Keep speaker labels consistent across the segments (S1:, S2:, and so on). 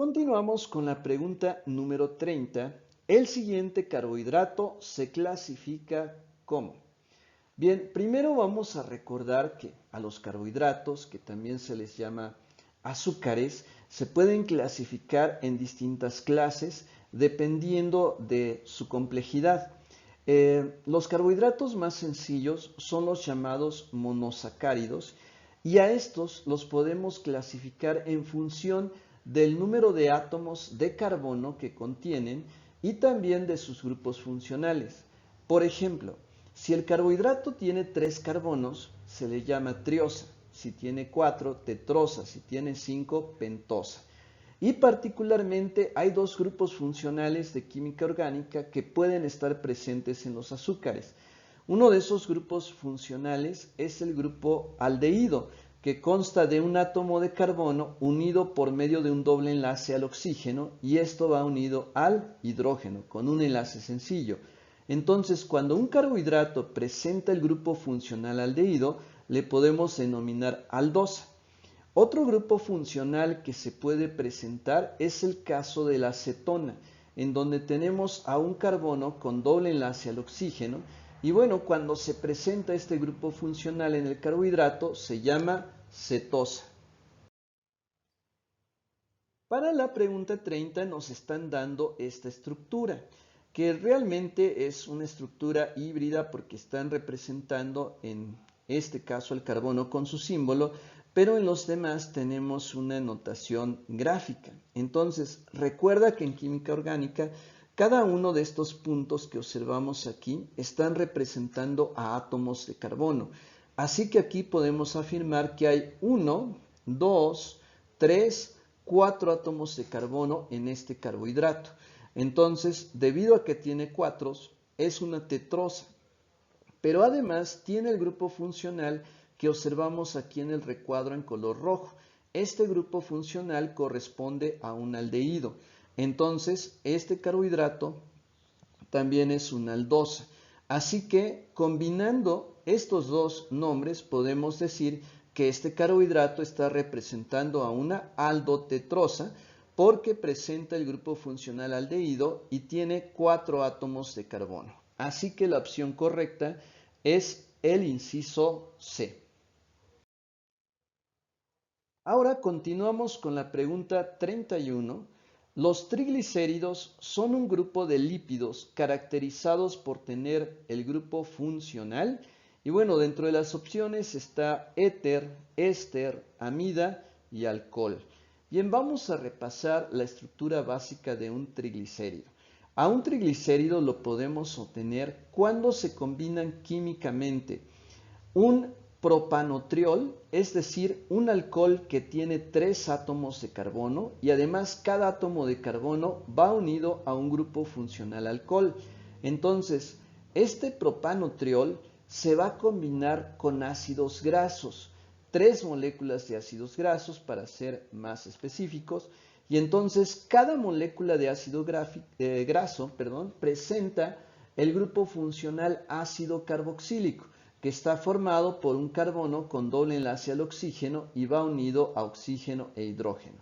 S1: Continuamos con la pregunta número 30. El siguiente carbohidrato se clasifica como. Bien, primero vamos a recordar que a los carbohidratos, que también se les llama azúcares, se pueden clasificar en distintas clases dependiendo de su complejidad. Los carbohidratos más sencillos son los llamados monosacáridos y a estos los podemos clasificar en función del número de átomos de carbono que contienen y también de sus grupos funcionales. Por ejemplo, si el carbohidrato tiene 3 carbonos, se le llama triosa. Si tiene 4, tetrosa. Si tiene 5, pentosa. Y particularmente hay dos grupos funcionales de química orgánica que pueden estar presentes en los azúcares. Uno de esos grupos funcionales es el grupo aldehído, que consta de un átomo de carbono unido por medio de un doble enlace al oxígeno, y esto va unido al hidrógeno con un enlace sencillo. Entonces, cuando un carbohidrato presenta el grupo funcional aldehído, le podemos denominar aldosa. Otro grupo funcional que se puede presentar es el caso de la acetona, en donde tenemos a un carbono con doble enlace al oxígeno, y bueno, cuando se presenta este grupo funcional en el carbohidrato se llama cetosa. Para la pregunta 30 nos están dando esta estructura, que realmente es una estructura híbrida porque están representando en este caso el carbono con su símbolo, pero en los demás tenemos una notación gráfica. Entonces, recuerda que en química orgánica cada uno de estos puntos que observamos aquí están representando a átomos de carbono. Así que aquí podemos afirmar que hay 1, 2, 3, 4 átomos de carbono en este carbohidrato. Entonces, debido a que tiene 4, es una tetrosa. Pero además tiene el grupo funcional que observamos aquí en el recuadro en color rojo. Este grupo funcional corresponde a un aldehído. Entonces, este carbohidrato también es una aldosa. Así que, combinando estos dos nombres, podemos decir que este carbohidrato está representando a una aldotetrosa porque presenta el grupo funcional aldehído y tiene 4 átomos de carbono. Así que la opción correcta es el inciso C. Ahora continuamos con la pregunta 31. Los triglicéridos son un grupo de lípidos caracterizados por tener el grupo funcional. Y bueno, dentro de las opciones está éter, éster, amida y alcohol. Bien, vamos a repasar la estructura básica de un triglicérido. A un triglicérido lo podemos obtener cuando se combinan químicamente un propanotriol, es decir, un alcohol que tiene 3 átomos de carbono y además cada átomo de carbono va unido a un grupo funcional alcohol. Entonces, este propanotriol se va a combinar con ácidos grasos, 3 moléculas de ácidos grasos para ser más específicos, y entonces cada molécula de ácido graso presenta el grupo funcional ácido carboxílico, que está formado por un carbono con doble enlace al oxígeno y va unido a oxígeno e hidrógeno.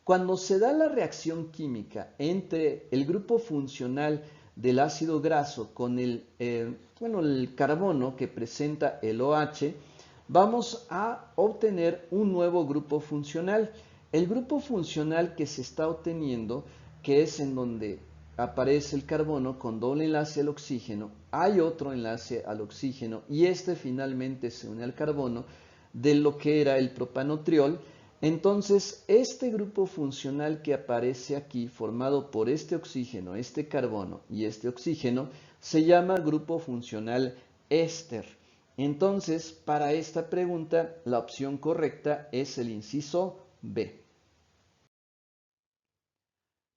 S1: Cuando se da la reacción química entre el grupo funcional del ácido graso con el carbono que presenta el OH, vamos a obtener un nuevo grupo funcional. El grupo funcional que se está obteniendo, que es en donde aparece el carbono con doble enlace al oxígeno, hay otro enlace al oxígeno y este finalmente se une al carbono de lo que era el propanotriol. Entonces, este grupo funcional que aparece aquí, formado por este oxígeno, este carbono y este oxígeno, se llama grupo funcional éster. Entonces, para esta pregunta, la opción correcta es el inciso B.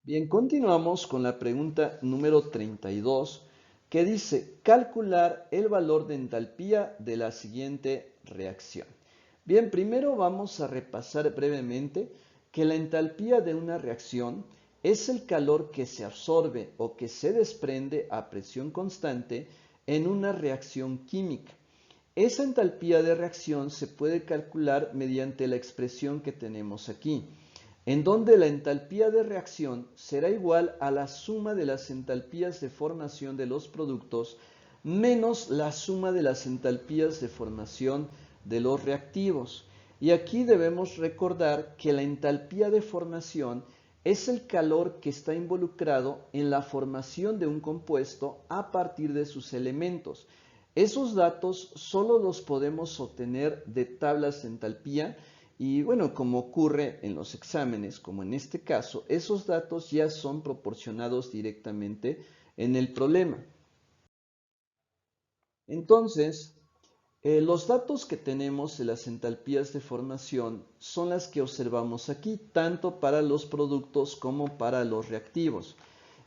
S1: Bien, continuamos con la pregunta número 32, que dice calcular el valor de entalpía de la siguiente reacción. Bien, primero vamos a repasar brevemente que la entalpía de una reacción es el calor que se absorbe o que se desprende a presión constante en una reacción química. Esa entalpía de reacción se puede calcular mediante la expresión que tenemos aquí. en donde la entalpía de reacción será igual a la suma de las entalpías de formación de los productos menos la suma de las entalpías de formación de los reactivos. Y aquí debemos recordar que la entalpía de formación es el calor que está involucrado en la formación de un compuesto a partir de sus elementos. Esos datos solo los podemos obtener de tablas de entalpía y bueno, como ocurre en los exámenes, como en este caso, esos datos ya son proporcionados directamente en el problema. Entonces, los datos que tenemos de las entalpías de formación son las que observamos aquí, tanto para los productos como para los reactivos.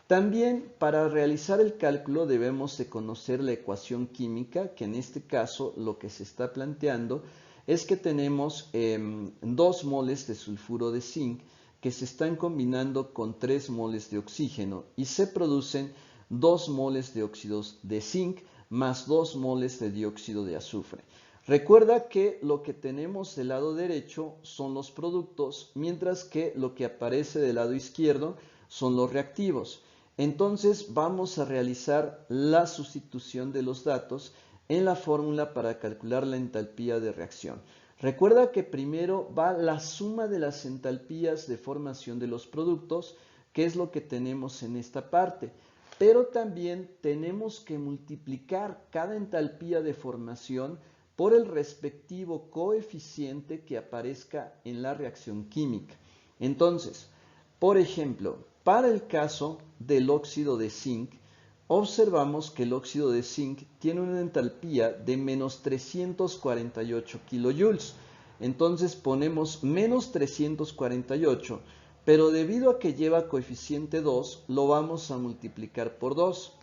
S1: También para realizar el cálculo debemos de conocer la ecuación química, que en este caso lo que se está planteando es que tenemos 2 moles de sulfuro de zinc que se están combinando con 3 moles de oxígeno y se producen 2 moles de óxidos de zinc más 2 moles de dióxido de azufre. Recuerda que lo que tenemos del lado derecho son los productos, mientras que lo que aparece del lado izquierdo son los reactivos. Entonces vamos a realizar la sustitución de los datos en la fórmula para calcular la entalpía de reacción. Recuerda que primero va la suma de las entalpías de formación de los productos, que es lo que tenemos en esta parte. Pero también tenemos que multiplicar cada entalpía de formación por el respectivo coeficiente que aparezca en la reacción química. Entonces, por ejemplo, para el caso del óxido de zinc, observamos que el óxido de zinc tiene una entalpía de menos 348 kilojoules. Entonces ponemos menos 348, pero debido a que lleva coeficiente 2, lo vamos a multiplicar por 2.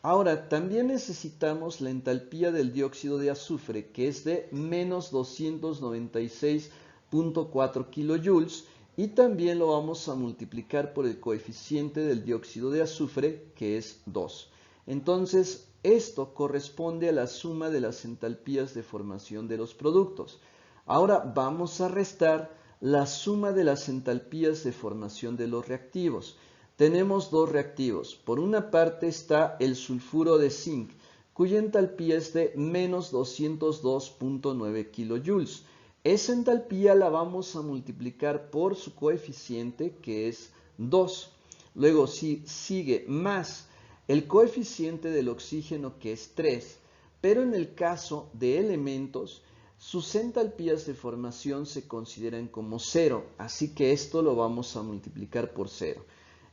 S1: Ahora, también necesitamos la entalpía del dióxido de azufre, que es de menos 296.4 kilojoules, y también lo vamos a multiplicar por el coeficiente del dióxido de azufre, que es 2. Entonces, esto corresponde a la suma de las entalpías de formación de los productos. Ahora vamos a restar la suma de las entalpías de formación de los reactivos. Tenemos dos reactivos. Por una parte está el sulfuro de zinc, cuya entalpía es de menos 202.9 kilojoules. Esa entalpía la vamos a multiplicar por su coeficiente, que es 2. Luego sigue más el coeficiente del oxígeno, que es 3. Pero en el caso de elementos, sus entalpías de formación se consideran como 0. Así que esto lo vamos a multiplicar por 0.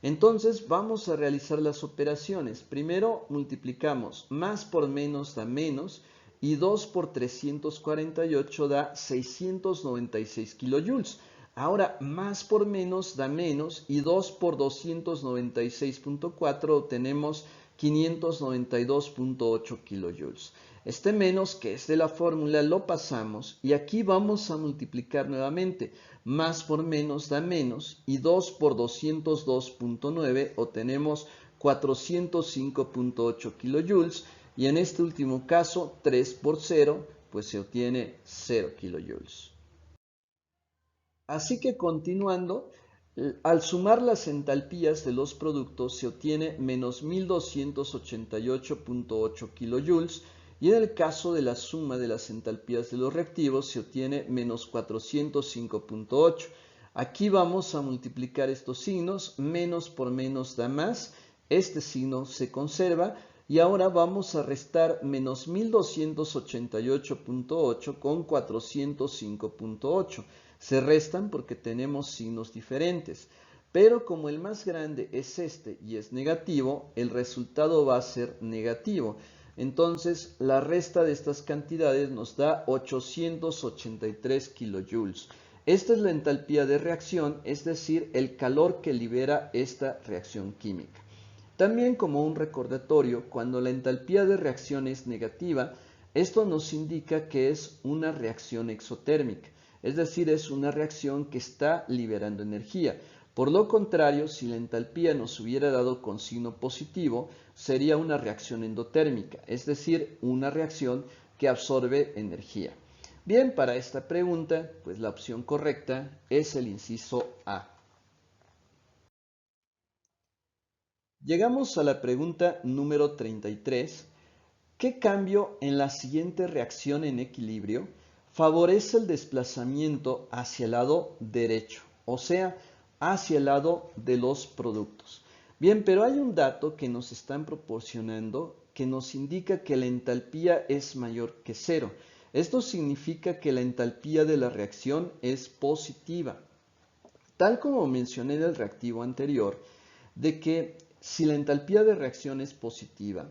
S1: Entonces vamos a realizar las operaciones. Primero multiplicamos más por menos da menos y 2 por 348 da 696 kilojoules. Ahora más por menos da menos y 2 por 296.4 obtenemos 592.8 kilojoules. Este menos, que es de la fórmula, lo pasamos y aquí vamos a multiplicar nuevamente. Más por menos da menos y 2 por 202.9 obtenemos 405.8 kilojoules y en este último caso 3 por 0 pues se obtiene 0 kilojoules. Así que continuando, al sumar las entalpías de los productos se obtiene menos 1288.8 kilojoules y en el caso de la suma de las entalpías de los reactivos se obtiene menos 405.8. Aquí vamos a multiplicar estos signos, menos por menos da más, este signo se conserva y ahora vamos a restar menos 1288.8 con 405.8. Se restan porque tenemos signos diferentes, pero como el más grande es este y es negativo, el resultado va a ser negativo. Entonces, la resta de estas cantidades nos da 883 kilojoules. Esta es la entalpía de reacción, es decir, el calor que libera esta reacción química. También como un recordatorio, cuando la entalpía de reacción es negativa, esto nos indica que es una reacción exotérmica. Es decir, es una reacción que está liberando energía. Por lo contrario, si la entalpía nos hubiera dado con signo positivo, sería una reacción endotérmica, es decir, una reacción que absorbe energía. Bien, para esta pregunta, pues la opción correcta es el inciso A. Llegamos a la pregunta número 33. ¿Qué cambio en la siguiente reacción en equilibrio favorece el desplazamiento hacia el lado derecho? O sea, hacia el lado de los productos. Bien, pero hay un dato que nos están proporcionando que nos indica que la entalpía es mayor que cero. Esto significa que la entalpía de la reacción es positiva. Tal como mencioné en el reactivo anterior, de que si la entalpía de reacción es positiva,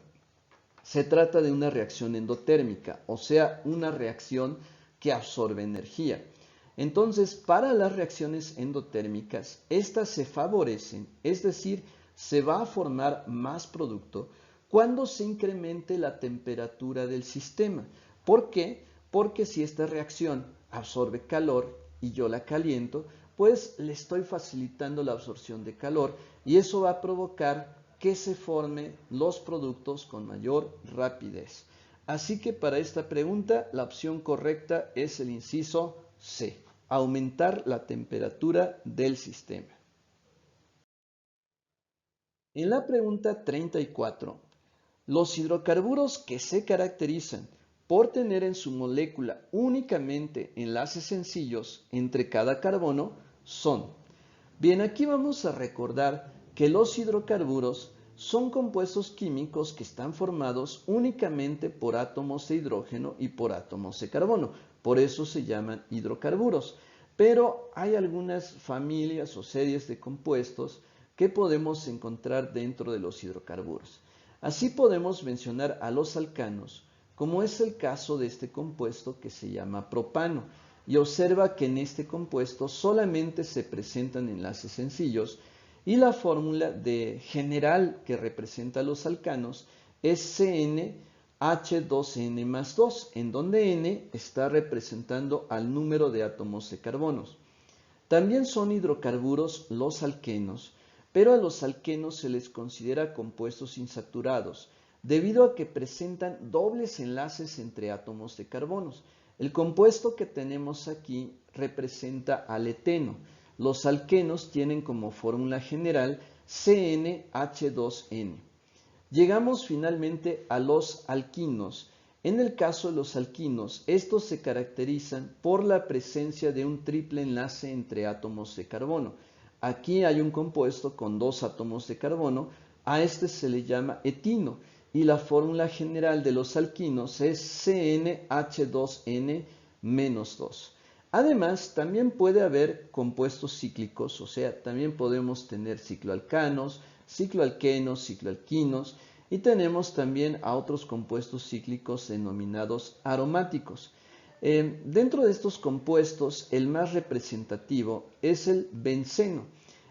S1: se trata de una reacción endotérmica, o sea, una reacción que absorbe energía. Entonces, para las reacciones endotérmicas, estas se favorecen, es decir, se va a formar más producto cuando se incremente la temperatura del sistema. ¿Por qué? Porque si esta reacción absorbe calor y yo la caliento, pues le estoy facilitando la absorción de calor y eso va a provocar que se formen los productos con mayor rapidez. Así que para esta pregunta la opción correcta es el inciso C, aumentar la temperatura del sistema. En la pregunta 34, los hidrocarburos que se caracterizan por tener en su molécula únicamente enlaces sencillos entre cada carbono son. Bien, aquí vamos a recordar que los hidrocarburos son compuestos químicos que están formados únicamente por átomos de hidrógeno y por átomos de carbono. Por eso se llaman hidrocarburos. Pero hay algunas familias o series de compuestos que podemos encontrar dentro de los hidrocarburos. Así podemos mencionar a los alcanos, como es el caso de este compuesto que se llama propano. Y observa que en este compuesto solamente se presentan enlaces sencillos y la fórmula de general que representa a los alcanos es CnH2n más 2, en donde n está representando al número de átomos de carbonos. También son hidrocarburos los alquenos, pero a los alquenos se les considera compuestos insaturados, debido a que presentan dobles enlaces entre átomos de carbonos. El compuesto que tenemos aquí representa al eteno. Los alquenos tienen como fórmula general CnH2n. Llegamos finalmente a los alquinos. En el caso de los alquinos, estos se caracterizan por la presencia de un triple enlace entre átomos de carbono. Aquí hay un compuesto con dos átomos de carbono, a este se le llama etino y la fórmula general de los alquinos es CnH2n-2. Además, también puede haber compuestos cíclicos, o sea, también podemos tener cicloalcanos, cicloalquenos, cicloalquinos y tenemos también a otros compuestos cíclicos denominados aromáticos. Dentro de estos compuestos, el más representativo es el benceno.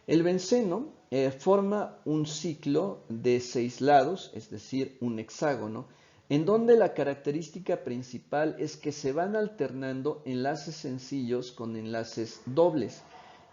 S1: El benceno forma un ciclo de 6 lados, es decir, un hexágono, en donde la característica principal es que se van alternando enlaces sencillos con enlaces dobles.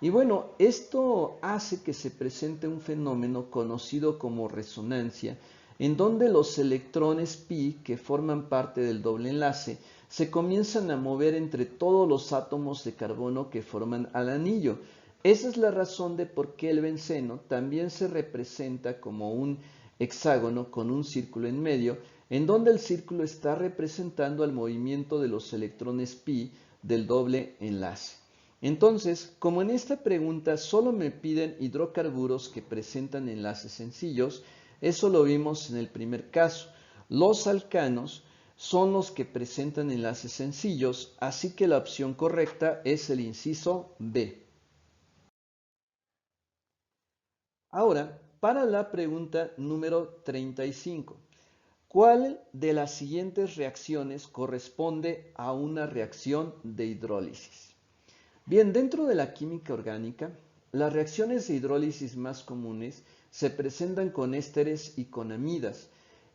S1: Y bueno, esto hace que se presente un fenómeno conocido como resonancia, en donde los electrones pi que forman parte del doble enlace se comienzan a mover entre todos los átomos de carbono que forman al anillo. Esa es la razón de por qué el benceno también se representa como un hexágono con un círculo en medio, en donde el círculo está representando el movimiento de los electrones pi del doble enlace. Entonces, como en esta pregunta solo me piden hidrocarburos que presentan enlaces sencillos, eso lo vimos en el primer caso. Los alcanos son los que presentan enlaces sencillos, así que la opción correcta es el inciso B. Ahora, para la pregunta número 35. ¿Cuál de las siguientes reacciones corresponde a una reacción de hidrólisis? Bien, dentro de la química orgánica, las reacciones de hidrólisis más comunes se presentan con ésteres y con amidas.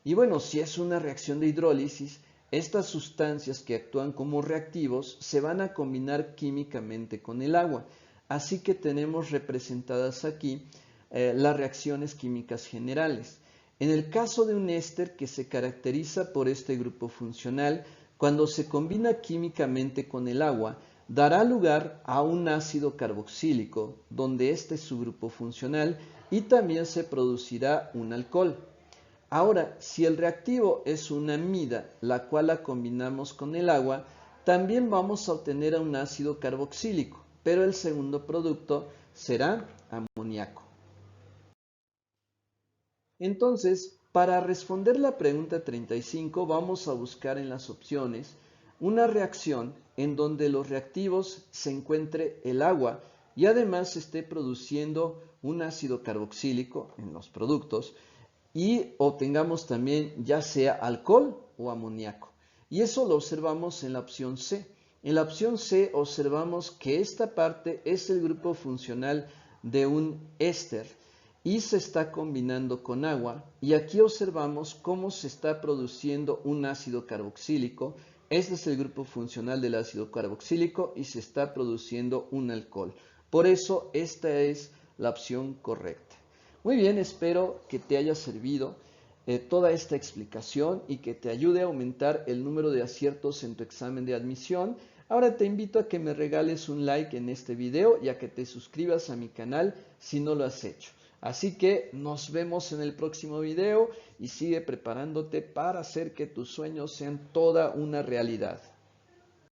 S1: Y bueno, si es una reacción de hidrólisis, estas sustancias que actúan como reactivos se van a combinar químicamente con el agua. Así que tenemos representadas aquí las reacciones químicas generales. En el caso de un éster que se caracteriza por este grupo funcional, cuando se combina químicamente con el agua, dará lugar a un ácido carboxílico, donde este es su grupo funcional, y también se producirá un alcohol. Ahora, si el reactivo es una amida, la cual la combinamos con el agua, también vamos a obtener a un ácido carboxílico, pero el segundo producto será amoníaco. Entonces, para responder la pregunta 35, vamos a buscar en las opciones una reacción en donde los reactivos se encuentre el agua y además se esté produciendo un ácido carboxílico en los productos y obtengamos también ya sea alcohol o amoníaco. Y eso lo observamos en la opción C. En la opción C observamos que esta parte es el grupo funcional de un éster y se está combinando con agua, y aquí observamos cómo se está produciendo un ácido carboxílico. Este es el grupo funcional del ácido carboxílico y se está produciendo un alcohol. Por eso esta es la opción correcta. Muy bien, espero que te haya servido toda esta explicación y que te ayude a aumentar el número de aciertos en tu examen de admisión. Ahora te invito a que me regales un like en este video y a que te suscribas a mi canal si no lo has hecho. Así que nos vemos en el próximo video y sigue preparándote para hacer que tus sueños sean toda una realidad.